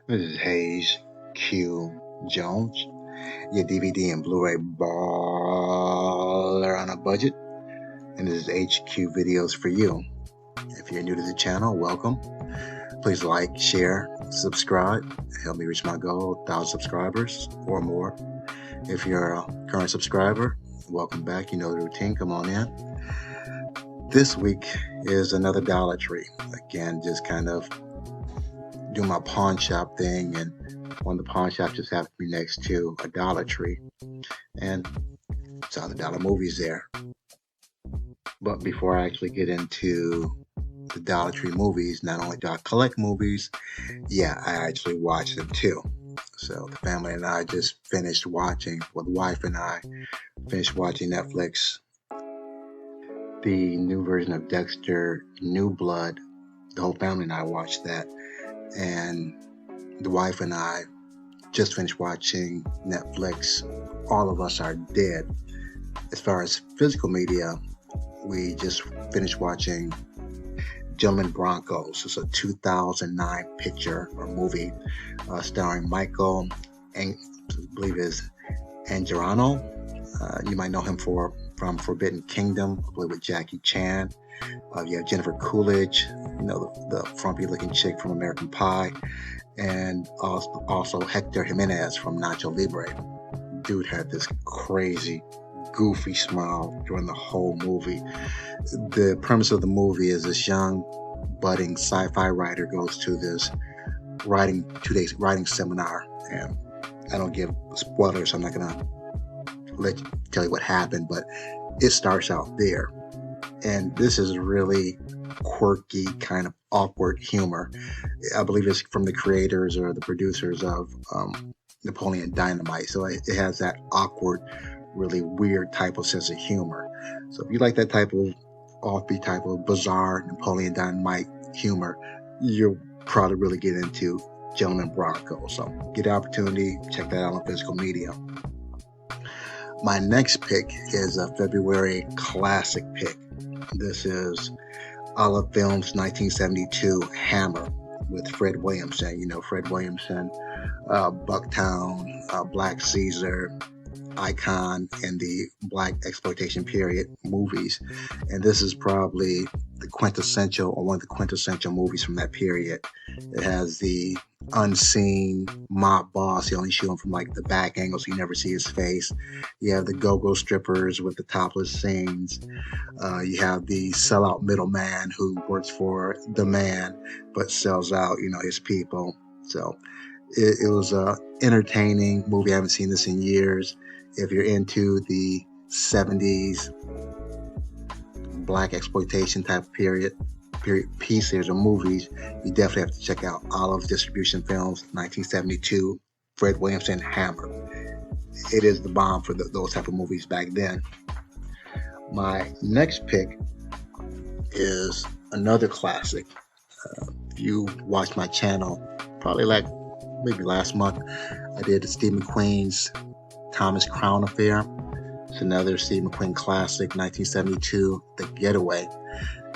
This is Hayes Q Jones, your DVD and Blu-ray baller on a budget, and this is HQ videos for you. If you're new to the channel, welcome. Please like, share, subscribe. Help me reach my goal, 1,000 subscribers or more. If you're a current subscriber, welcome back. You know the routine. Come on in. This week is another Dollar Tree. Again, just kind of do my pawn shop thing, and one of the pawn shops just happened to be next to a Dollar Tree, and saw the dollar movies there. But before I actually get into the Dollar Tree movies, not only do I collect movies, I actually watch them too. So the family and I just finished watching, well, the wife and I finished watching Netflix, the new version of Dexter, New Blood. The whole family and I watched that. And the wife and I just finished watching Netflix, All of Us Are Dead. As far as physical media, we just finished watching Gentleman Broncos. It's a 2009 picture or movie starring Michael, I believe is Angelano. You might know him from Forbidden Kingdom, I believe with Jackie Chan. You have Jennifer Coolidge, the frumpy-looking chick from American Pie, and also Hector Jimenez from Nacho Libre. Dude had this crazy, goofy smile during the whole movie. The premise of the movie is this young, budding sci-fi writer goes to this two-day writing seminar, and I don't give spoilers, so I'm not gonna tell you what happened, but it starts out there. And this is really quirky, kind of awkward humor. I believe it's from the creators or the producers of Napoleon Dynamite. So it has that awkward, really weird type of sense of humor. So if you like that type of offbeat, type of bizarre Napoleon Dynamite humor, you'll probably really get into Gentleman Bronco. So get the opportunity, check that out on physical media. My next pick is a February classic pick. This is Olive Films' 1972 Hammer with Fred Williamson. Fred Williamson, Bucktown, Black Caesar, icon in the Black exploitation period movies. And this is probably the quintessential, or one of the quintessential movies from that period. It has the unseen mob boss. You only shoot him from like the back angle, so you never see his face. You have the go-go strippers with the topless scenes. You have the sellout middleman who works for the man but sells out, his people. So it was a entertaining movie. I haven't seen this in years. If you're into the 70s Black exploitation type period pieces or movies, you definitely have to check out Olive Distribution Films 1972 Fred Williamson Hammer. It is the bomb for those type of movies back then. My next pick is another classic. If you watched my channel, probably like maybe last month, I did Steve McQueen's Thomas Crown Affair. It's another Steve McQueen classic, 1972, The Getaway.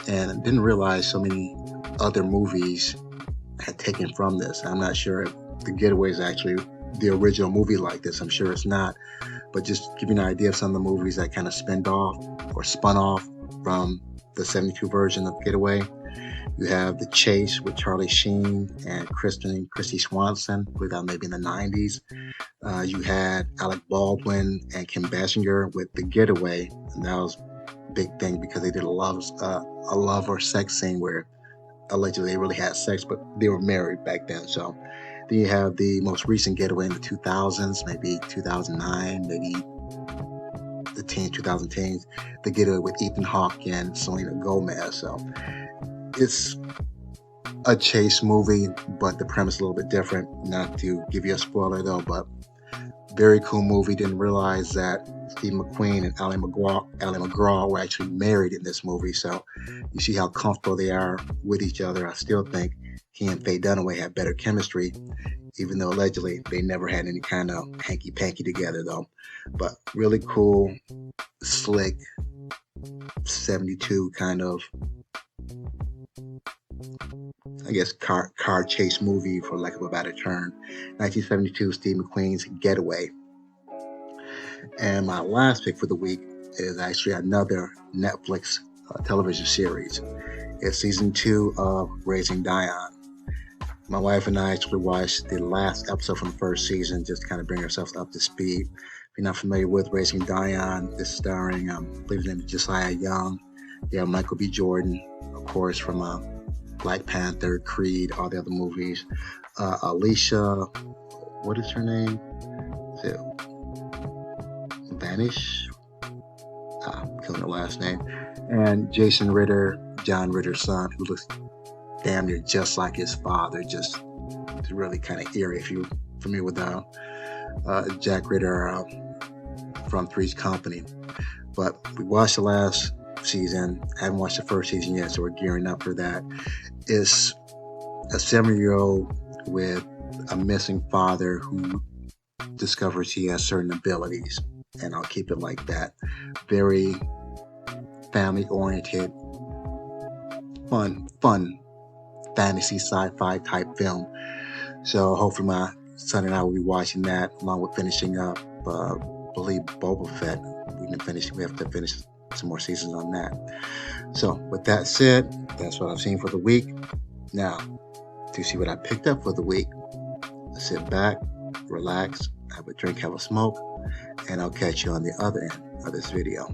And I didn't realize so many other movies had taken from this. I'm not sure if The Getaway is actually the original movie like this. I'm sure it's not. But just give you an idea of some of the movies that kind of spun off from the 72 version of Getaway. You have The Chase with Charlie Sheen and Christy Swanson, I believe that maybe in the 90s. You had Alec Baldwin and Kim Basinger with The Getaway, and that was a big thing because they did a love or sex scene where allegedly they really had sex, but they were married back then. So then you have the most recent Getaway in the 2000s, maybe 2009, maybe the 2010s, The Getaway with Ethan Hawke and Selena Gomez. So it's a chase movie, but the premise is a little bit different. Not to give you a spoiler though, but very cool movie. Didn't realize that Steve McQueen and Ally McGraw were actually married in this movie. So you see how comfortable they are with each other. I still think he and Faye Dunaway have better chemistry, even though allegedly they never had any kind of hanky-panky together though. But really cool, slick, 72 kind of I guess, car chase movie, for lack of a better term. 1972, Steve McQueen's Getaway. And my last pick for the week is actually another Netflix television series. It's season 2 of Raising Dion. My wife and I actually watched the last episode from the first season just to kind of bring ourselves up to speed. If you're not familiar with Raising Dion, this is starring, I believe his name is Josiah Young. Yeah, Michael B. Jordan, of course, from Black Panther, Creed, all the other movies. Alicia, what is her name? Is it Vanish? I'm killing her last name. And Jason Ritter, John Ritter's son, who looks damn near just like his father. Just really kind of eerie if you're familiar with Jack Ritter from Three's Company. But we watched the last season. I haven't watched the first season yet, so we're gearing up for that. It's a 7-year-old with a missing father who discovers he has certain abilities, and I'll keep it like that. Very family-oriented, fun fantasy sci-fi type film. So hopefully my son and I will be watching that along with finishing up, I believe, Boba Fett. We have to finish some more seasons on that. So with that said, that's what I've seen for the week. Now, to see what I picked up for the week, sit back, relax, have a drink, have a smoke, and I'll catch you on the other end of this video.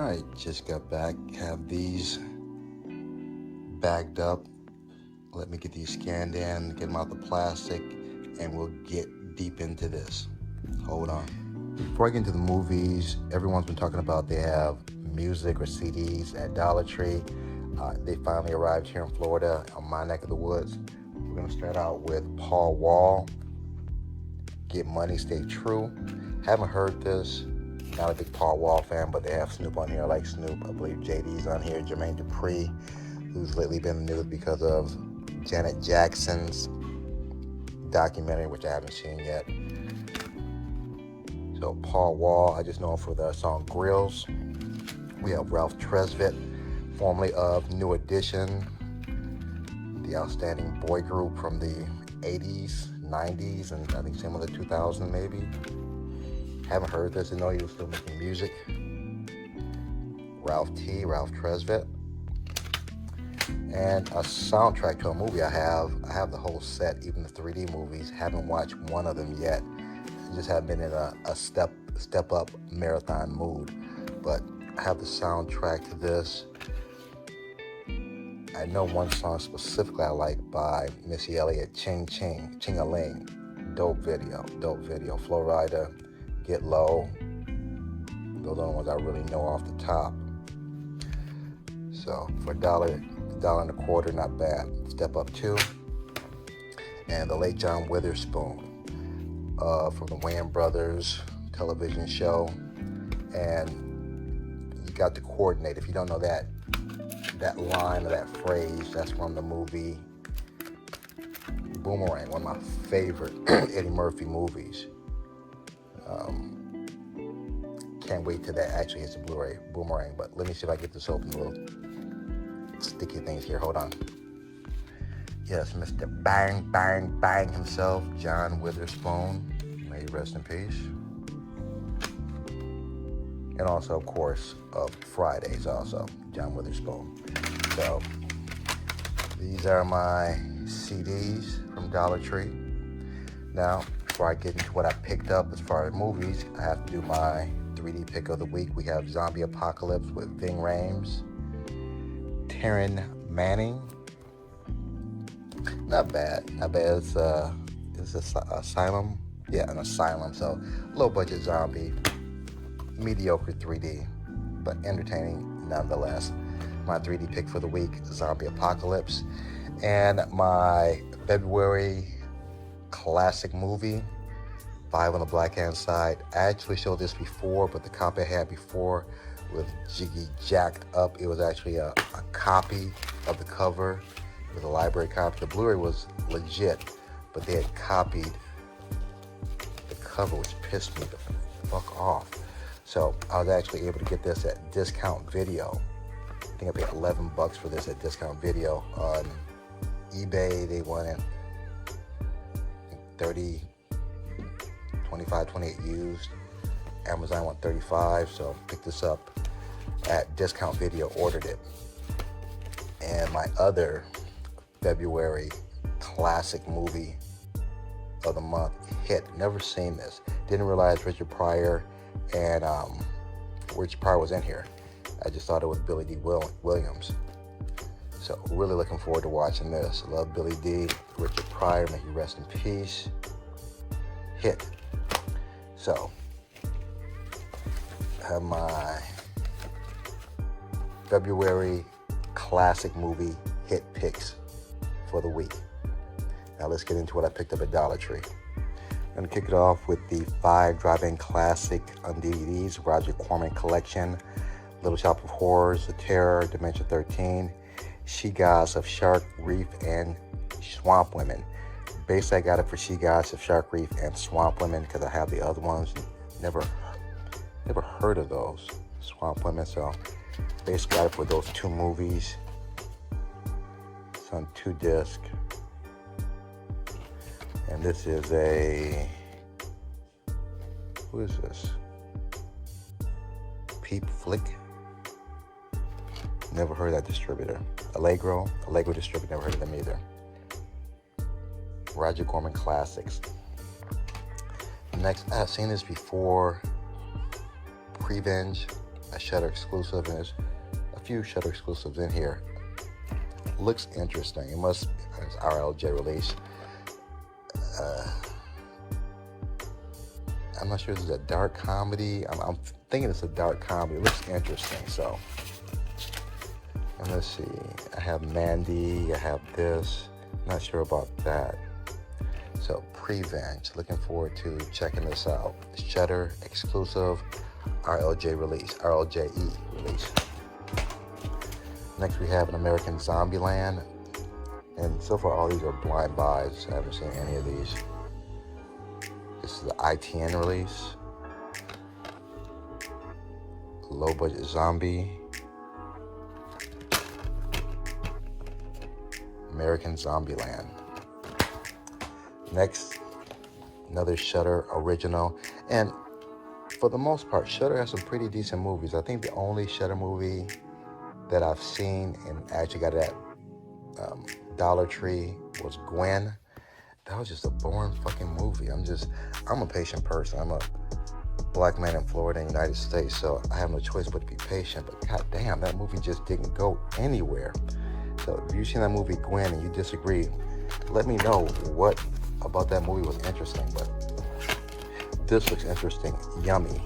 Alright, just got back. Have these bagged up. Let me get these scanned in, get them out the plastic, and we'll get deep into this. Hold on. Before I get into the movies, everyone's been talking about they have music or CDs at Dollar Tree. They finally arrived here in Florida, on my neck of the woods. We're going to start out with Paul Wall, Get Money, Stay True. Haven't heard this. Not a big Paul Wall fan, but they have Snoop on here. I like Snoop. I believe JD's on here. Jermaine Dupri, who's lately been in the news because of Janet Jackson's documentary, which I haven't seen yet. So Paul Wall, I just know him for the song Grills. We have Ralph Tresvant, formerly of New Edition, the outstanding boy group from the 80s, 90s, and I think some of the 2000s maybe. Haven't heard this, I know he was still making music. Ralph Tresvant. And a soundtrack to a movie I have the whole set, even the 3D movies. Haven't watched one of them yet. I just have been in a step up marathon mood. But I have the soundtrack to this. I know one song specifically I like by Missy Elliott, Ching-a-Ling. Dope video. Flow Rider, Get Low. Those are the ones I really know off the top. So for $1.25, not bad. Step Up 2. And the late John Witherspoon from the Wayans Brothers television show. And you got to coordinate. If you don't know that line or that phrase, that's from the movie Boomerang, one of my favorite Eddie Murphy movies. Can't wait till that actually hits the Blu-ray, Boomerang. But let me see if I get this open. Little sticky things here. Hold on. Yes, Mr. Bang, Bang, Bang himself, John Witherspoon. May he rest in peace. And also, of course, Fridays also, John Witherspoon. So, these are my CDs from Dollar Tree. Now, before I get into what I picked up as far as movies, I have to do my 3D pick of the week. We have Zombie Apocalypse with Ving Rhames, Taryn Manning. Not bad. It's Asylum. Yeah, an Asylum. So, low budget zombie. Mediocre 3D, but entertaining nonetheless. My 3D pick for the week, Zombie Apocalypse. And my February classic movie, Five on the Black Hand Side. I actually showed this before, but the copy I had before was jiggy jacked up. It was actually a copy of the cover. It was a library copy. The Blu-ray was legit, but they had copied the cover, which pissed me the fuck off. So I was actually able to get this at Discount Video. I think I paid $11 for this at Discount Video. On eBay, they wanted 30, 25, 28 used. Amazon went 35, so picked this up at Discount Video, ordered it. And my other February classic movie of the month, Hit. Never seen this. Didn't realize Richard Pryor and Richard Pryor was in here. I just thought it was Billy D. Williams. So really looking forward to watching this. Love Billy D. Richard Pryor, may he rest in peace. Hit. So I have my February classic movie hit picks for the week. Now let's get into what I picked up at Dollar Tree. I'm going to kick it off with the 5 drive-in classic on DVDs, Roger Corman Collection, Little Shop of Horrors, The Terror, Dimension 13, She Gods of Shark Reef, and Swamp Women. Basically, I got it for She Gods of Shark Reef and Swamp Women because I have the other ones. Never heard of those, Swamp Women. So basically got it for those 2 movies. It's on 2 discs. And this is who is this? Peep Flick. Never heard of that distributor. Allegro distributor, never heard of them either. Roger Corman Classics. Next, I've seen this before. Prevenge. a Shudder exclusive, and there's a few Shudder exclusives in here. Looks interesting. It must, it's RLJ release. I'm not sure if it's a dark comedy. I'm thinking it's a dark comedy. It looks interesting, so. And let's see, I have Mandy, I have this. Not sure about that. So, Prevenge. Looking forward to checking this out. Shudder exclusive RLJE release. Next, we have an American Zombieland. And so far, all these are blind buys. I haven't seen any of these. This is the ITN release. Low budget zombie. American Zombieland. Next, another Shudder original. And for the most part, Shudder has some pretty decent movies. I think the only Shudder movie that I've seen and actually got at Dollar Tree was Gwen. That was just a boring fucking movie. I'm a patient person. I'm a black man in Florida in the United States, so I have no choice but to be patient. But goddamn, that movie just didn't go anywhere. So if you've seen that movie Gwen and you disagree, let me know what about that movie was interesting. But this looks interesting. Yummy.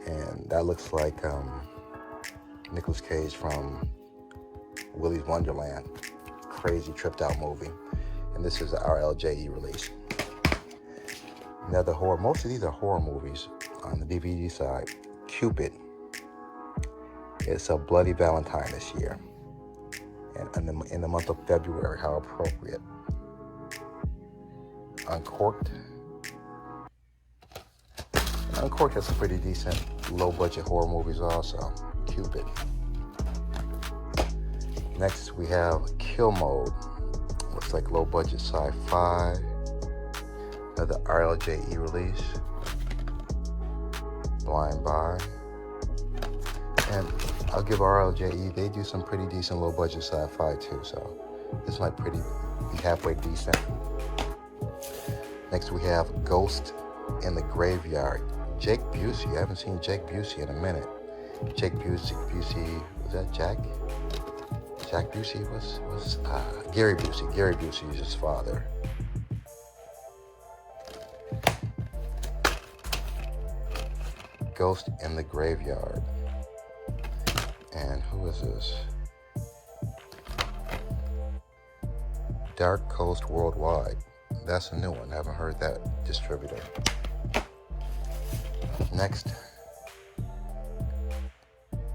And that looks like Nicolas Cage from Willy's Wonderland. Crazy tripped out movie. And this is the RLJE release. Another horror. Most of these are horror movies on the DVD side. Cupid. It's a Bloody Valentine this year. And in the month of February, how appropriate. Uncorked. Uncorked has some pretty decent low-budget horror movies also. Cupid. Next, we have Kill Mode. Looks like low-budget sci-fi. Another RLJE release. Blind Buy. And I'll give RLJE, they do some pretty decent low-budget sci-fi too, so this might be halfway decent. Next, we have Ghost in the Graveyard. Jake Busey. I haven't seen Jake Busey in a minute. Jake Busey, was that Jack? Jack Busey was Gary Busey. Gary Busey is his father. Ghost in the Graveyard. And who is this? Dark Coast Worldwide. That's a new one. I haven't heard that distributor. Next,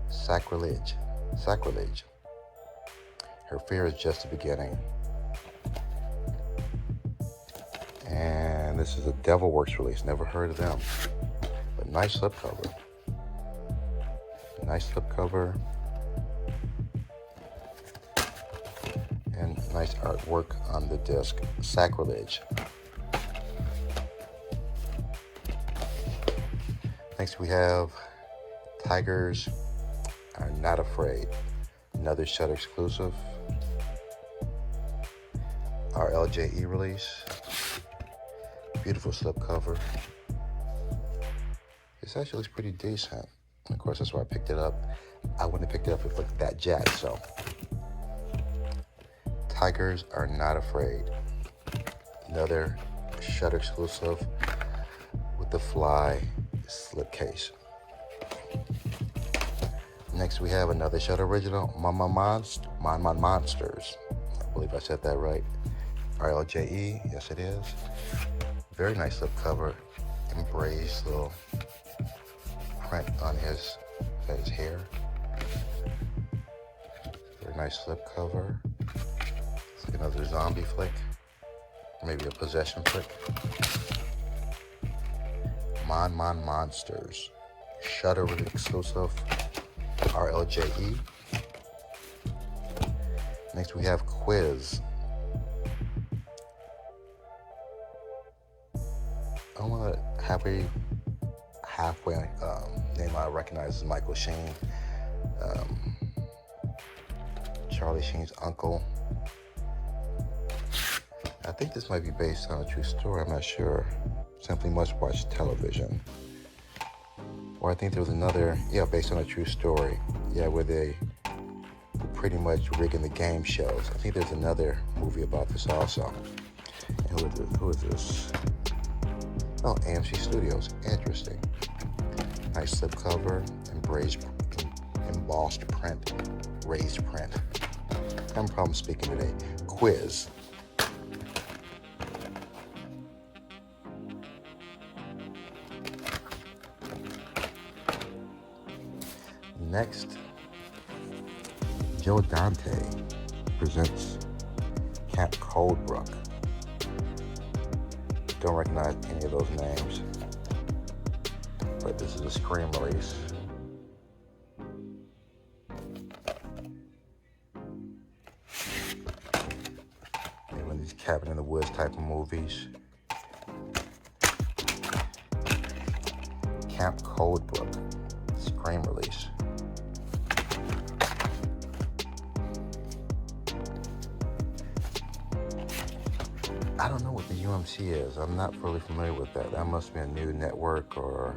Sacrilege. Her Fear is Just the Beginning. And this is a Devilworks release. Never heard of them. But nice slipcover. Nice slipcover. And nice artwork on the disc. Sacrilege. Next we have Tigers Are Not Afraid. Another Shudder exclusive. RLJE release. Beautiful slipcover. This actually looks pretty decent. Of course, that's why I picked it up. I wouldn't have picked it up if it looked that jacked, so. Tigers Are Not Afraid. Another Shudder exclusive with the Fly slipcase. Next, we have another Shudder original, Monsters. I believe I said that right. RLJE, yes it is. Very nice slipcover. Embraced little print on his hair. Very nice slipcover. It's like another zombie flick. Maybe a possession flick. Monsters. Shudder exclusive. RLJE. Next we have Quiz. I want to halfway name I recognize is Michael Sheen. Charlie Sheen's uncle. I think this might be based on a true story. I'm not sure. Simply Must Watch Television. Or I think there was another, based on a true story. Yeah, where they were pretty much rigging the game shows. I think there's another movie about this also. And who is this? Oh, AMC Studios. Interesting. Nice slipcover, embossed print, raised print. Having a problem speaking today. Quiz. Next, Joe Dante presents Camp Coldbrook. Don't recognize any of those names, but this is a Scream release. One of these cabin in the woods type of movies. Camp Coldbrook, Scream release. I don't know what the UMC is. I'm not fully familiar with that. That must be a new network, or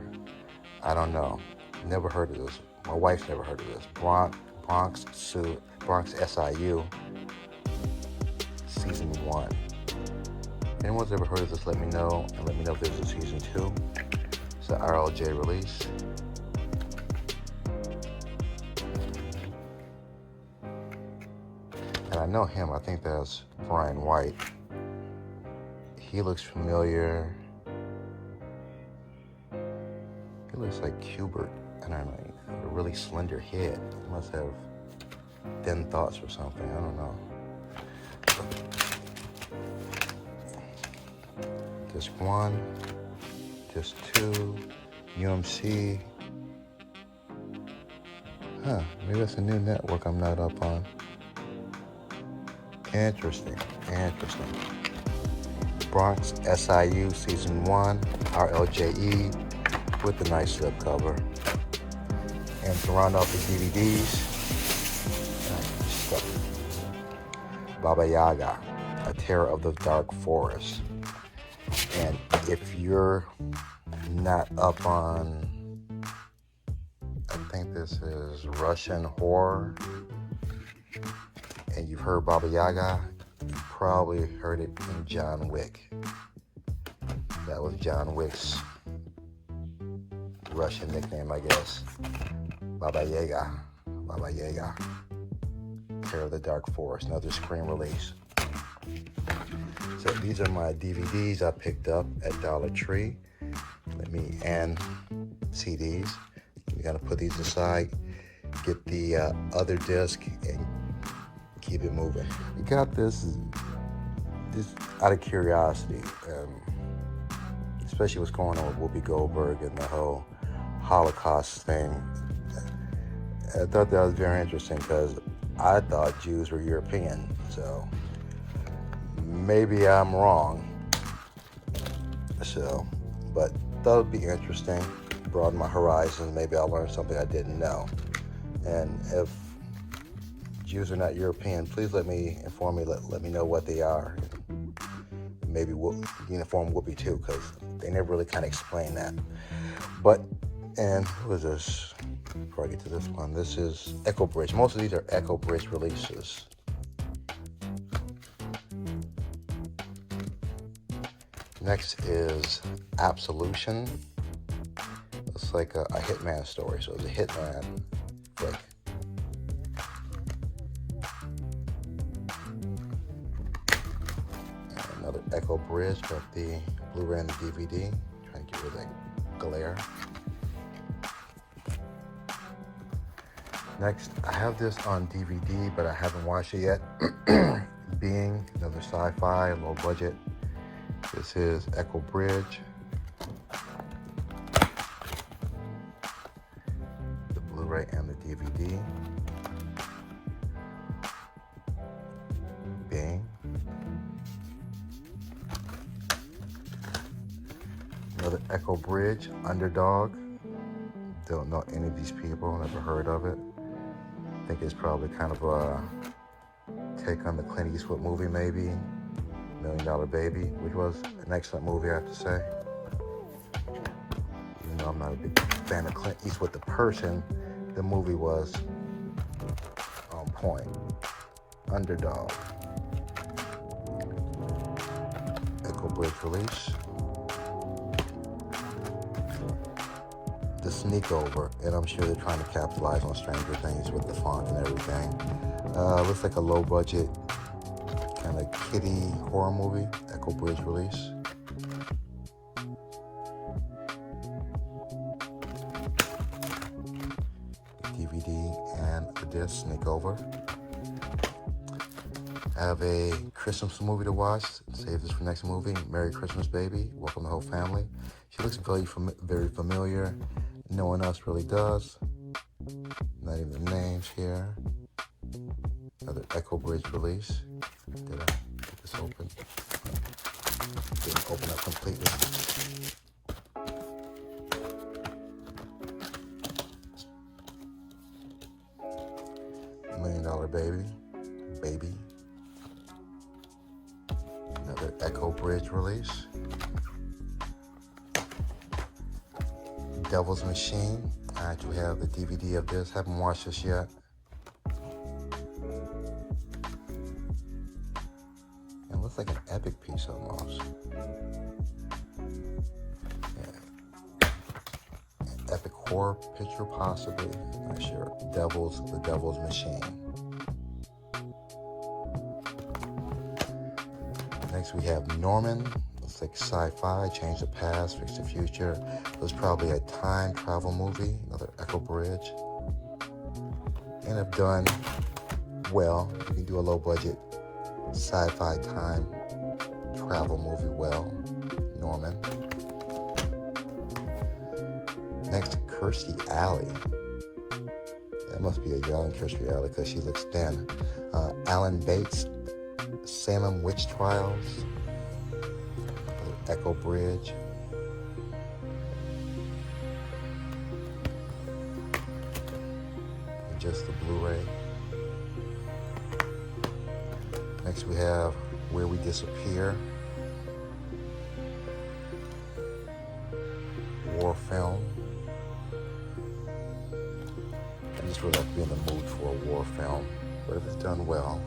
I don't know. Never heard of this. My wife's never heard of this. Bronx SIU Season 1. If anyone's ever heard of this, let me know. And let me know if there's a Season 2. It's an RLJ release. And I know him. I think that's Brian White. He looks familiar. He looks like Kubert. I don't know. A really slender head. He must have thin thoughts or something. I don't know. Disc 1, Disc 2, UMC. Maybe that's a new network I'm not up on. Interesting. Bronx SIU Season 1, RLJE, with the nice slipcover. And to round off the DVDs, Baba Yaga, A Terror of the Dark Forest. And if you're not up on, I think this is Russian horror, and you've heard Baba Yaga, you probably heard it in John Wick. That was John Wick's Russian nickname, I guess. Baba Yaga. Terror of the Dark Forest, another Scream release. So these are my DVDs I picked up at Dollar Tree. And CDs. We gotta put these aside, get the other disc, and keep it moving. We got this out of curiosity, especially what's going on with Whoopi Goldberg and the whole Holocaust thing. I thought that was very interesting because I thought Jews were European, so maybe I'm wrong. But thought it'd be interesting, broaden my horizons. Maybe I'll learn something I didn't know. And if Jews are not European, please let me know what they are. Maybe we'll inform Whoopi too, because they never really kind of explain that. And who is this? Before I get to this one, this is Echo Bridge. Most of these are Echo Bridge releases. Next is Absolution. It's like a hitman story, so it's a hitman flick. And another Echo Bridge, got the Blu-ray and the DVD. Trying to get rid of that glare. Next, I have this on DVD, but I haven't watched it yet. Being, another sci-fi, low budget. This is Echo Bridge. The Blu-ray and the DVD. Being. Another Echo Bridge, Underdog. Don't know any of these people, never heard of it. I think it's probably kind of a take on the Clint Eastwood movie, maybe. $1 Million Baby, which was an excellent movie, I have to say. Even know I'm not a big fan of Clint Eastwood, the person. The movie was on point. Underdog. Echo Bridge release. The Sneak Over, and I'm sure they're trying to capitalize on Stranger Things with the font and everything. Looks like a low budget kind of kiddie horror movie. Echo Bridge release. DVD and the disc, Sneak Over. I have a Christmas movie to watch. Save this for next movie. Merry Christmas, Baby. Welcome the whole family. She looks very familiar. No one else really does. Not even the names here. Another Echo Bridge release. Did I get this open? Didn't open up completely. $1 Million Baby. Another Echo Bridge release. Devil's Machine. I actually have the DVD of this. Haven't watched this yet. It looks like an epic piece almost. Yeah. An epic horror picture, possibly. Not sure. The Devil's Machine. Next we have Norman. Looks like sci-fi, change the past, fix the future. It was probably a time travel movie, another Echo Bridge. And have done well. You can do a low budget sci-fi time travel movie well. Norman. Next, Kirstie Alley. That must be a young Kirstie Alley because she looks thin. Alan Bates, Salem Witch Trials. Echo Bridge. And just the Blu-ray. Next we have Where We Disappear. War film. I just really like to be in the mood for a war film, but if it's done well,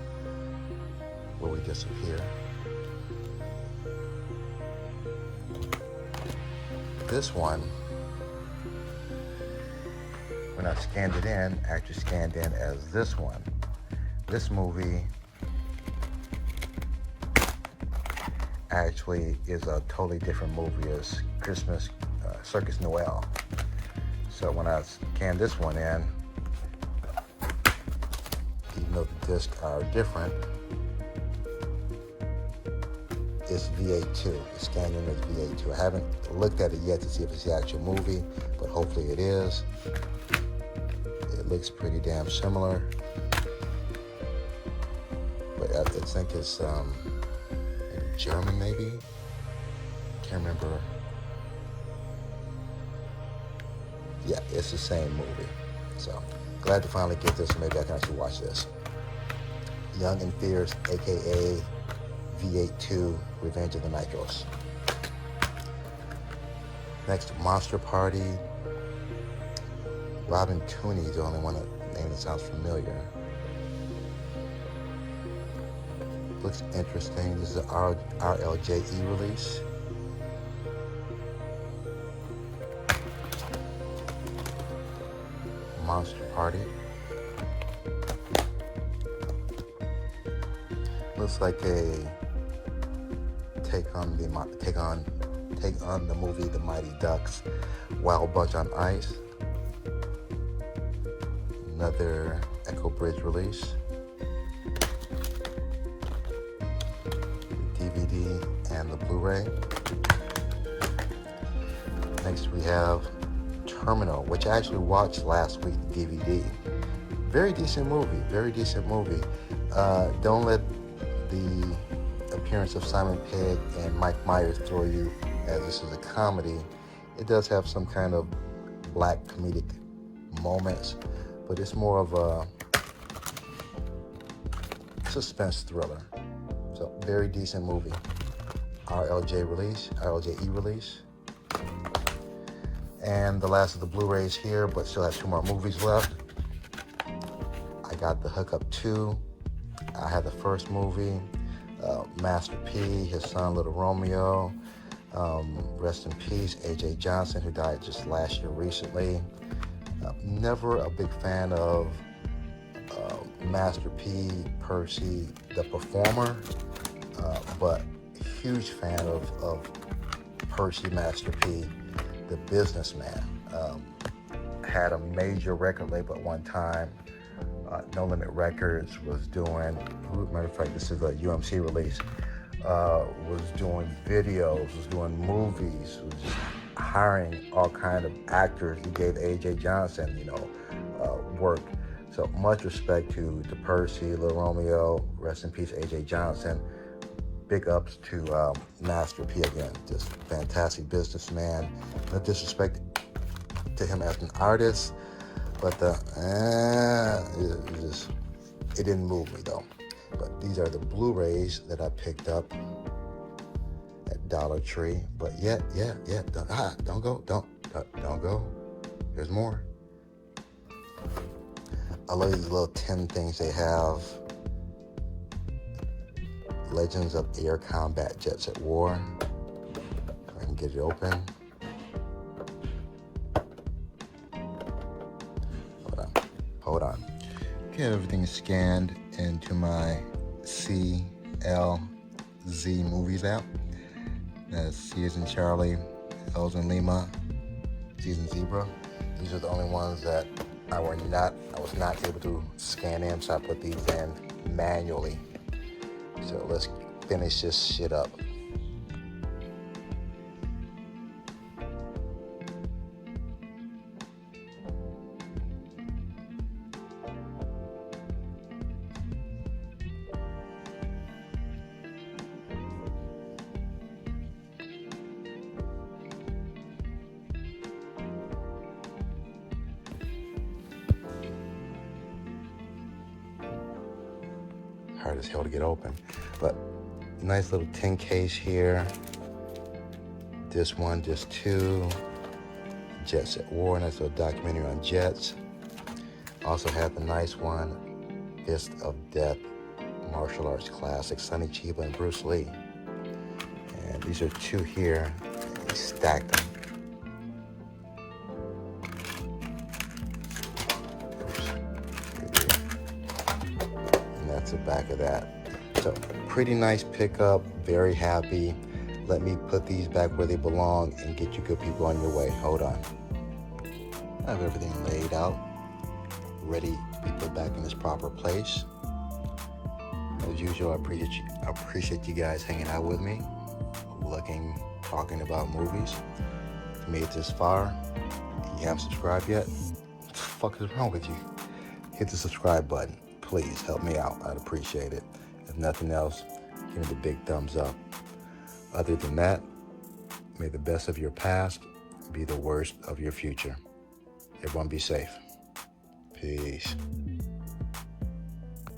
Where We Disappear. This one, when I scanned it in, actually scanned in as this one. This movie actually is a totally different movie as Christmas Circus Noel. So when I scanned this one in, even though the discs are different, it's VA2. It's scanned in as VA2. I haven't looked at it yet to see if it's the actual movie, but hopefully it is. It looks pretty damn similar. But I think it's German maybe? Can't remember. Yeah, it's the same movie. So glad to finally get this, so maybe I can actually watch this. Young and Fierce, aka V82, Revenge of the Nitros. Next, Monster Party. Robin Tooney is the only one name that sounds familiar. Looks interesting. This is an RLJE release. Monster Party. Looks like a take on the movie The Mighty Ducks, Wild Bunch on Ice. Another Echo Bridge release. The DVD and the Blu-ray. Next we have Terminal, which I actually watched last week, the DVD. Very decent movie. Don't let the appearance of Simon Pegg and Mike Myers throw you, as this is a comedy. It does have some kind of black comedic moments, but it's more of a suspense thriller. So very decent movie. RLJE release. And the last of the Blu-rays here, but still have 2 more movies left. I got the Hookup 2. I had the first movie, Master P, his son Little Romeo. Rest in peace, A.J. Johnson, who died just last year recently. Never a big fan of Master P, Percy, the performer, but huge fan of Percy Master P, the businessman. Had a major record label at one time. No Limit Records was doing, matter of fact, this is a UMC release, was doing videos, was doing movies, was just hiring all kind of actors. He gave A.J. Johnson, work. So much respect to Percy, Little Romeo, rest in peace, A.J. Johnson. Big ups to Master P again, just fantastic businessman. No disrespect to him as an artist, but it didn't move me though. But these are the Blu-rays that I picked up at Dollar Tree. But don't go. There's more. I love these little tin things they have. Legends of Air Combat Jets at War. I can get it open. Hold on. Okay, everything is scanned into my CLZ Movies app. That's C as in Charlie, L as in Lima, Z as in Zebra. These are the only ones that I was not able to scan in, so I put these in manually. So let's finish this shit up. Hard as hell to get open, but nice little tin case here. This one, just 2. Jets at War, nice little documentary on jets. Also have the nice one, Fist of Death, martial arts classic, Sonny Chiba and Bruce Lee. And these are 2 here. He stacked them. That's the back of that. So pretty nice pickup, very happy. Let me put these back where they belong and get you good people on your way. Hold on. I have everything laid out, ready to be put back in its proper place. As usual, I appreciate you guys hanging out with me, talking about movies. If you made it this far, if you haven't subscribed yet, what the fuck is wrong with you? Hit the subscribe button. Please help me out. I'd appreciate it. If nothing else, give me the big thumbs up. Other than that, may the best of your past be the worst of your future. Everyone be safe. Peace.